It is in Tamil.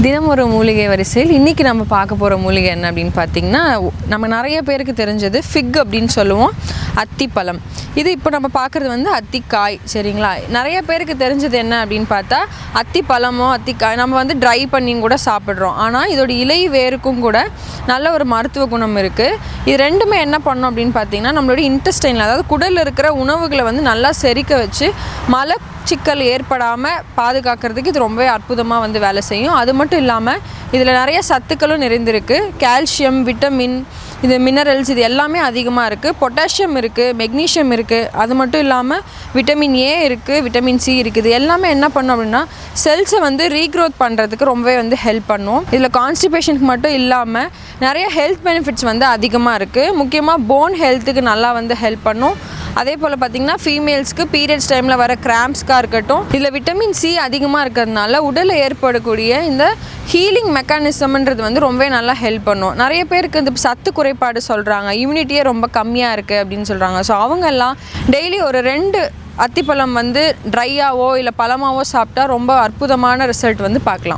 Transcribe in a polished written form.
தினம் ஒரு மூலிகை வரிசையில் இன்றைக்கி நம்ம பார்க்க போகிற மூலிகை என்ன அப்படின்னு பார்த்திங்கன்னா, நம்ம நிறைய பேருக்கு தெரிஞ்சது ஃபிக் அப்படின்னு சொல்லுவோம், அத்திப்பழம். இது இப்போ நம்ம பார்க்குறது வந்து அத்திக்காய், சரிங்களா? நிறைய பேருக்கு தெரிஞ்சது என்ன அப்படின்னு பார்த்தா அத்திப்பழமோ அத்திக்காய் நம்ம வந்து ட்ரை பண்ணி கூட சாப்பிட்றோம். ஆனால் இதோட இலை வேருக்கும் கூட நல்ல ஒரு மருத்துவ குணம் இருக்குது. இது ரெண்டுமே என்ன பண்ணோம் அப்படின்னு பார்த்திங்கன்னா, நம்மளுடைய இன்டெஸ்டைனில், அதாவது குடலில் இருக்கிற உணவுகளை வந்து நல்லா செரிக்க வச்சு மலச்சிக்கல் ஏற்படாமல் பாதுகாக்கிறதுக்கு இது ரொம்பவே அற்புதமாக வந்து வேலை செய்யும். அது மட்டும் இல்லாமல் இதில் நிறைய சத்துக்களும் நிறைந்திருக்கு. கால்சியம், விட்டமின், இது மினரல்ஸ், இது எல்லாமே அதிகமாக இருக்குது. பொட்டாசியம் இருக்குது, மெக்னீஷியம் இருக்குது. அது மட்டும் இல்லாமல் விட்டமின் ஏ இருக்குது, விட்டமின் சி இருக்குது. இது எல்லாமே என்ன பண்ணும் அப்படின்னா செல்ஸை வந்து ரீக்ரோத் பண்ணுறதுக்கு ரொம்பவே வந்து ஹெல்ப் பண்ணும். இதில் கான்ஸ்டிபேஷனுக்கு மட்டும் இல்லாமல் நிறைய ஹெல்த் பெனிஃபிட்ஸ் வந்து அதிகமாக இருக்குது. முக்கியமாக போன் ஹெல்த்துக்கு நல்லா வந்து ஹெல்ப் பண்ணும். அதே போல் பார்த்திங்கன்னா ஃபீமேல்ஸ்க்கு பீரியட்ஸ் டைமில் வர கிராம்ஸ்க்காக இருக்கட்டும், இதில் விட்டமின் சி அதிகமாக இருக்கிறதுனால உடலில் ஏற்படக்கூடிய இந்த ஹீலிங் மெக்கானிசம்ன்றது வந்து ரொம்பவே நல்லா ஹெல்ப் பண்ணும். நிறைய பேருக்கு இந்த சத்து குறைபாடு சொல்கிறாங்க, இம்யூனிட்டியே ரொம்ப கம்மியாக இருக்குது அப்படின்னு சொல்கிறாங்க. ஸோ அவங்கெல்லாம் டெய்லி ஒரு 2 அத்திப்பழம் வந்து ட்ரையாவோ இல்லை பழமாவோ சாப்பிட்டா ரொம்ப அற்புதமான ரிசல்ட் வந்து பார்க்கலாம்.